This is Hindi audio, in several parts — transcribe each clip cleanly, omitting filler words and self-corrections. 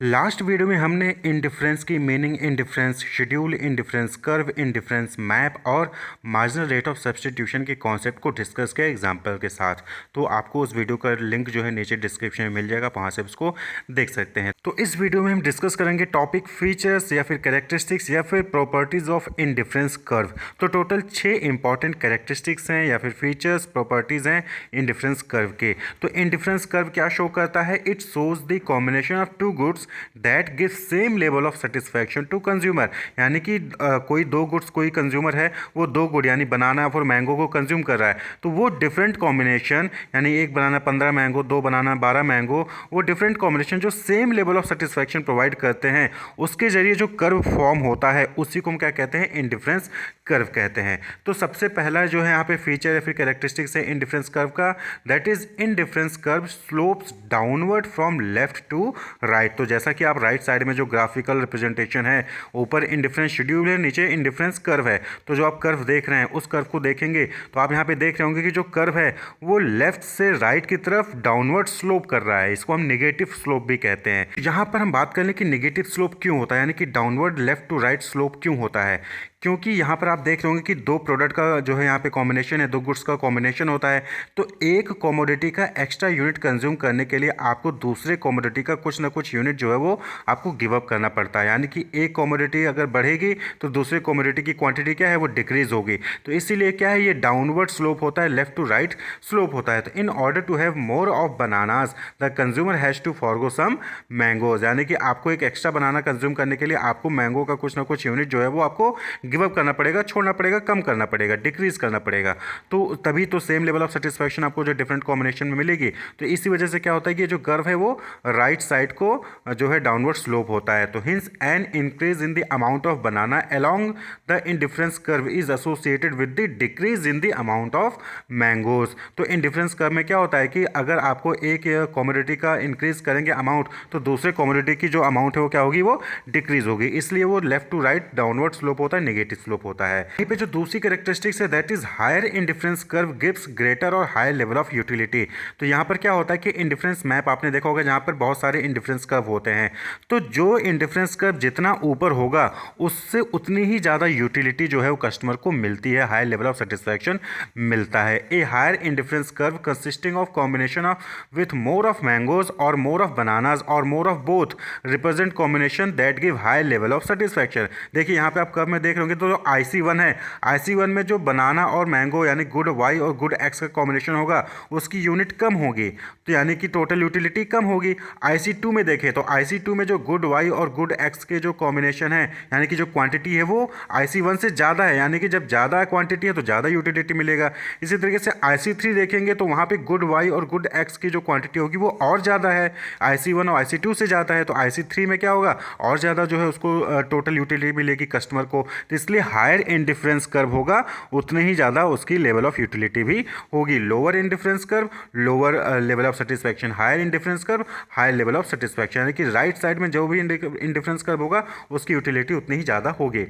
लास्ट वीडियो में हमने इंडिफरेंस की meaning, indifference schedule, indifference curve, indifference map और मार्जिनल रेट ऑफ सब्स्टिट्यूशन के कॉन्सेप्ट को डिस्कस किया एग्जांपल के साथ। तो आपको उस वीडियो का लिंक जो है नीचे डिस्क्रिप्शन में मिल जाएगा, वहाँ से उसको देख सकते हैं। तो इस वीडियो में हम डिस्कस करेंगे टॉपिक फीचर्स या फिर कैरेक्टरिस्टिक्स या फिर प्रॉपर्टीज ऑफ इंडिफरेंस कर्व। तो टोटल 6 इंपॉर्टेंट कैरेक्टरिस्टिक्स हैं या फिर फीचर्स, प्रॉपर्टीज हैं इंडिफरेंस कर्व के। तो इंडिफरेंस कर्व क्या शो करता है? It shows the combination of two goods that give same level of satisfaction to consumer. यानी कि कोई दो गुड्स, कोई कंज्यूमर है, वो दो गुड यानी बनाना और मैंगो को कंज्यूम कर रहा है, तो वो डिफरेंट कॉम्बिनेशन यानी एक बनाना 15 मैंगो, दो बनाना 12 मैंगो, वो डिफरेंट कॉम्बिनेशन जो same level of satisfaction provide करते हैं, उसके जरिए जो कर्व फॉर्म होता है उसी को हम क्या कहते हैं? इंडिफरेंस कर्व कहते हैं। तो सबसे पहला जो है यहाँ पे फीचर या फिर कैरेक्टरिस्टिक्स है इंडिफरेंस कर्व का, that is indifference curve slopes downward from left to right. तो जैसा कि आप राइट साइड में जो ग्राफिकल रिप्रेजेंटेशन है, ऊपर इंडिफरेंस शेड्यूल है, नीचे इंडिफरेंस कर्व है। तो जो आप कर्व देख रहे हैं उस कर्व को देखेंगे तो आप यहाँ पे देख रहे होंगे कि जो कर्व है वो लेफ्ट से राइट की तरफ डाउनवर्ड स्लोप कर रहा है। इसको हम नेगेटिव स्लोप भी कहते हैं। यहाँ पर हम बात कर लें कि नेगेटिव स्लोप क्यों होता है, यानी कि downward left to right slope क्यों होता है। क्योंकि यहाँ पर आप देख रहे होंगे कि दो प्रोडक्ट का जो है यहाँ पे कॉम्बिनेशन है, दो गुड्स का कॉम्बिनेशन होता है। तो एक कमोडिटी का एक्स्ट्रा यूनिट कंज्यूम करने के लिए आपको दूसरे कमोडिटी का कुछ ना कुछ यूनिट जो है वो आपको गिव अप करना पड़ता है। यानी कि एक कमोडिटी अगर बढ़ेगी तो दूसरे कमोडिटी की क्वांटिटी क्या है, वो डिक्रीज होगी। तो इसीलिए क्या है, ये डाउनवर्ड स्लोप होता है, लेफ्ट टू राइट स्लोप होता है। तो in order to have more of bananas the consumer has to forgo some mangoes. यानी कि आपको एक एक्स्ट्रा बनाना कंज्यूम करने के लिए आपको मैंगो का कुछ ना कुछ यूनिट जो है वो आपको गिव अप करना पड़ेगा, छोड़ना पड़ेगा, कम करना पड़ेगा, डिक्रीज करना पड़ेगा। तो तभी तो सेम लेवल ऑफ सेटिस्फैक्शन आपको जो डिफरेंट कॉम्बिनेशन में मिलेगी। तो इसी वजह से क्या होता है कि जो कर्व है वो राइट साइड को जो है डाउनवर्ड स्लोप होता है। तो hints an increase in the amount of banana along the indifference curve is associated with the decrease in the amount of mangoes. तो इंडिफरेंस कर्व में क्या होता है कि अगर आपको एक कमोडिटी का इंक्रीज करेंगे अमाउंट, तो दूसरे कमोडिटी की जो अमाउंट है वो क्या होगी, वो डिक्रीज होगी। इसलिए वो left to right downward slope होता है, नेगेटिव स्लोप होता है। यहीं पे जो दूसरी कैरेक्टरिस्टिक्स है that is higher indifference curve gives greater और हायर लेवल ऑफ यूटिलिटी। तो यहाँ पर क्या होता है कि इंडिफरेंस मैप आपने देखा होगा जहाँ पर बहुत सारे इंडिफरेंस कर्व होते हैं। तो जो इंडिफरेंस कर्व जितना ऊपर होगा उससे उतनी ही ज़्यादा यूटिलिटी जो है वो कस्टमर को मिलती है, हायर लेवल ऑफ सेटिस्फैक्शन मिलता है। A higher indifference curve consisting of combination of with more of mangoes और मोर ऑफ बनानाज और more of both represent combination that give higher level of satisfaction. देखिए यहाँ पे आप कर्व में देख रहे होंगे तो जो IC1 है, IC1 में जो बनाना और मैंगो यानी गुड वाई और गुड एक्स का कॉम्बिनेशन होगा उसकी यूनिट कम होगी, तो यानी कि टोटल यूटिलिटी कम होगी। IC2 में देखें तो IC2 में जो गुड वाई और गुड एक्स के जो कॉम्बिनेशन है यानी कि जो क्वांटिटी है वो IC1 से ज़्यादा है, यानी कि जब ज़्यादा क्वांटिटी है तो ज़्यादा यूटिलिटी मिलेगा। इसी तरीके से IC3 देखेंगे तो वहाँ पे गुड वाई और गुड एक्स की जो क्वांटिटी होगी वो और ज़्यादा है, IC1 और IC2 से ज़्यादा है। तो IC3 में क्या होगा, और ज़्यादा जो है उसको टोटल यूटिलिटी मिलेगी कस्टमर को। तो इसलिए हायर इंडिफरेंस कर्व होगा उतने ही ज़्यादा उसकी लेवल ऑफ यूटिलिटी भी होगी। Lower indifference curve lower level of satisfaction, higher indifference curve higher level of satisfaction. यानी कि राइट साइड में जो भी इंडिफरेंस कर्व होगा उसकी यूटिलिटी उतनी ही ज़्यादा होगी।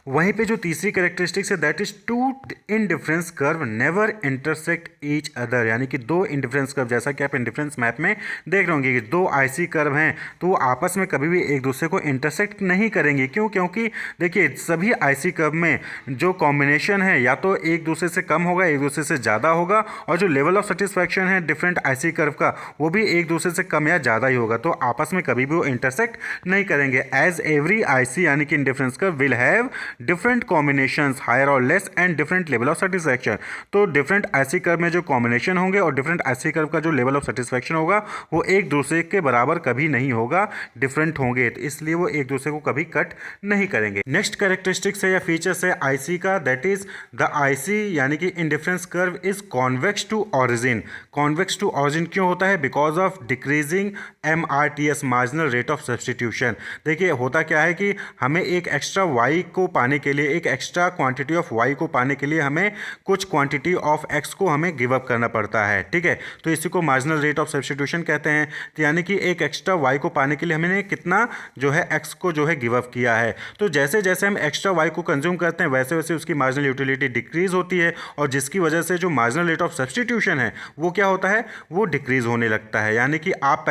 वहीं पे जो तीसरी कैरेक्टरिस्टिक्स है that is two indifference curve never intersect each other. यानी कि दो इंडिफरेंस कर्व, जैसा कि आप इंडिफरेंस मैप में देख रहे होंगे कि दो IC कर्व हैं तो वो आपस में कभी भी एक दूसरे को इंटरसेक्ट नहीं करेंगे। क्यों? क्योंकि देखिए सभी IC कर्व में जो कॉम्बिनेशन है या तो एक दूसरे से कम होगा, एक दूसरे से ज़्यादा होगा, और जो लेवल ऑफ सेटिस्फैक्शन है डिफरेंट IC कर्व का वो भी एक दूसरे से कम या ज़्यादा ही होगा। तो आपस में कभी भी वो इंटरसेक्ट नहीं करेंगे। एज एवरी IC यानी कि indifference curve will have different combinations higher और less and different level of satisfaction. तो डिफरेंट IC कर्व में जो कॉम्बिनेशन होंगे और डिफरेंट IC कर्व का जो लेवल ऑफ सेटिस्फैक्शन होगा वो एक दूसरे के बराबर कभी नहीं होगा, डिफरेंट होंगे। तो इसलिए वो एक दूसरे को कभी कट नहीं करेंगे। नेक्स्ट कैरेक्टरिस्टिक्स है या फीचर्स है IC का, दैट इज द IC यानी कि indifference curve is convex to origin. Convex to origin क्यों होता है? Because of decreasing MRTS marginal rate of substitution. देखिए होता क्या है कि हमें एक एक्स्ट्रा Y को पाने के लिए, एक एक्स्ट्रा क्वांटिटी ऑफ Y को पाने के लिए हमें कुछ क्वांटिटी ऑफ X को हमें गिव अप करना पड़ता है, ठीक है। तो इसी को मार्जिनल रेट ऑफ सब्स्टिट्यूशन कहते हैं। तो यानी कि एक एक्स्ट्रा Y को पाने के लिए हमने कितना जो है X को जो है गिव अप किया है। तो जैसे जैसे हम एक्स्ट्रा Y को कंज्यूम करते हैं वैसे वैसे उसकी मार्जिनल यूटिलिटी डिक्रीज होती है, और जिसकी वजह से जो मार्जिनल रेट ऑफ सब्सटीट्यूशन है वो क्या होता है, वो डिक्रीज होने लगता है। यानी कि आप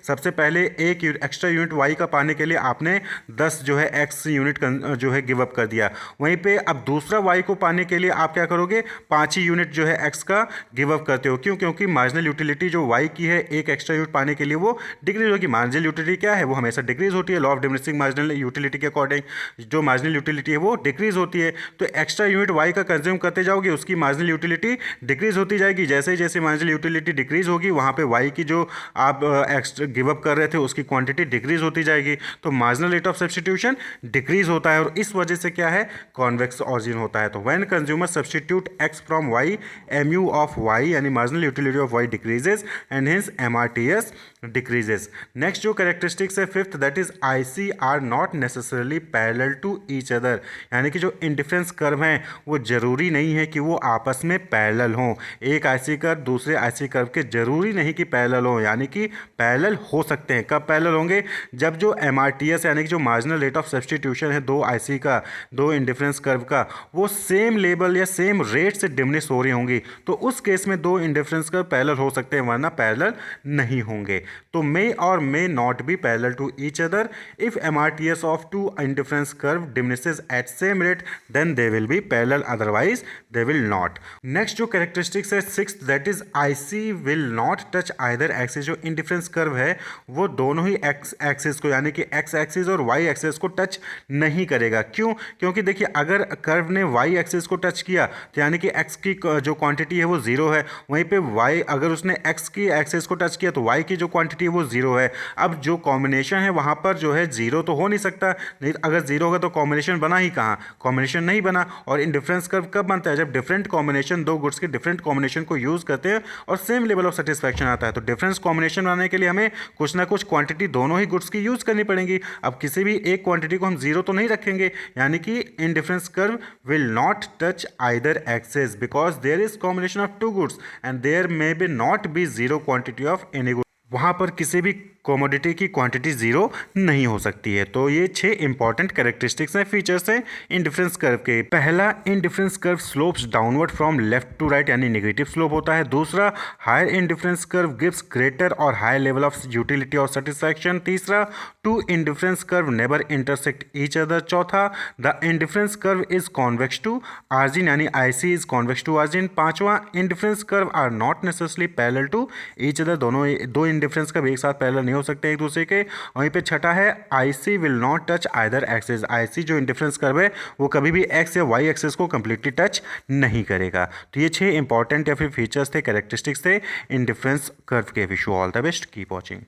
सबसे पहले एक एक्स्ट्रा यूनिट वाई का पाने के लिए आपने 10 जो है एक्स यूनिट जो है गिव अप कर दिया, वहीं पे अब दूसरा वाई को पाने के लिए आप क्या करोगे, 5 ही यूनिट जो है एक्स का गिव अप करते हो। क्यों? क्योंकि मार्जिनल यूटिलिटी जो वाई की है एक एक्स्ट्रा यूनिट पाने के लिए वो डिक्रीज होगी। मार्जिनल यूटिलिटी क्या है, वो हमेशा डिक्रीज होती है। Law of diminishing marginal utility के अकॉर्डिंग जो मार्जिनल यूटिलिटी है वो डिक्रीज होती है। तो एक्स्ट्रा यूनिट वाई का कंज्यूम करते जाओगे उसकी मार्जिनल यूटिलिटी डिक्रीज होती जाएगी। जैसे जैसे मार्जिनल यूटिलिटी डिक्रीज होगी वहाँ पे वाई की जो आप एक्स्ट्रा गिव अप कर रहे थे उसकी क्वांटिटी डिक्रीज होती जाएगी, तो marginal rate of substitution decrease होता है, और इस वजह से क्या है, कॉन्वेक्स ऑरिजिन होता है। तो when consumer substitute X from Y, mu of Y यानी marginal utility of Y decreases and hence MRTS decreases. Next जो कैरेक्टरिस्टिक्स है fifth, that is IC are not necessarily parallel to each other, यानी कि जो इंडिफरेंस कर्व हैं वो जरूरी नहीं है कि वो आपस में पैरेलल हों। एक IC कर्व दूसरे IC कर्व के जरूरी नहीं कि पैरेलल हों, यानी कि पैरेलल हो सकते हैं। कब पैरेलल होंगे, जब जो MRTS यानी कि जो मार्जिनल रेट ऑफ सब्स्टिट्यूशन है दो IC का, दो इंडिफरेंस कर्व का, वो सेम लेवल या सेम रेट से डिमिनिश हो रही होंगी, तो उस केस में दो इंडिफरेंस कर्व पैरेलल हो सकते हैं, वरना पैरेलल नहीं होंगे। तो मे और may not be parallel to each other. If MRTS of two indifference curve diminishes at same rate then they will be parallel, otherwise they will not. Next जो कैरेक्टरिस्टिक्स है sixth, that is IC will not touch either axis. जो इंडिफरेंस कर्व है वो दोनों ही एक्स एक्सिस को यानी कि एक्स एक्सिस और वाई एक्सिस को टच नहीं करेगा। क्यों? क्योंकि देखिए अगर कर्व ने वाई एक्सिस को टच किया तो यानी कि एक्स की जो क्वांटिटी है वो जीरो है, वहीं पे वाई अगर उसने एक्स की एक्सिस को टच किया तो वाई की जो क्वांटिटी है वो जीरो है। अब जो कॉम्बिनेशन है वहाँ पर जो है जीरो तो हो नहीं सकता, नहीं अगर जीरो होगा तो कॉम्बिनेशन बना ही कहाँ, कॉम्बिनेशन नहीं बना। और इंडिफरेंस कर्व कब बनता है, जब डिफरेंट कॉम्बिनेशन, दो गुड्स के डिफरेंट कॉम्बिनेशन को यूज़ करते हैं और सेम लेवल ऑफ सेटिस्फैक्शन आता है। तो डिफरेंस कॉम्बिनेशन बनाने के लिए हमें कुछ ना कुछ क्वांटिटी दोनों ही गुड्स की यूज़ करनी पड़ेंगी। अब किसी भी एक क्वांटिटी को हम जीरो तो नहीं रखेंगे, यानी कि indifference curve will not touch either axis because there is combination of two goods and there may be not be zero quantity of any good. वहाँ पर किसी भी कमोडिटी की क्वांटिटी जीरो नहीं हो सकती है। तो ये 6 इंपॉर्टेंट कैरेक्टरिस्टिक्स हैं, फीचर्स हैं इंडिफरेंस कर्व के। पहला, indifference curve slopes downward from left to right यानी नेगेटिव स्लोप होता है। दूसरा, higher indifference curve gives greater और हायर लेवल ऑफ यूटिलिटी और सेटिस्फैक्शन। तीसरा, two indifference curve never intersect each other. चौथा, the indifference curve is convex to origin यानी IC is convex to origin. पांचवा, indifference curve are not necessarily parallel to each other, दोनों दो इंडिफरेंस कर्व एक साथ पैरेलल हो सकते हैं एक दूसरे के। वहीं पे छठा है, IC will not touch either axis. IC जो इंडिफरेंस कर्व है वो कभी भी एक्स या वाई एक्सिस को कंप्लीटली टच नहीं करेगा। तो ये 6 इंपॉर्टेंट या फिर फीचर्स थे, कैरेक्टरिस्टिक्स थे इंडिफरेंस कर्व के। Wish you all the best, keep watching.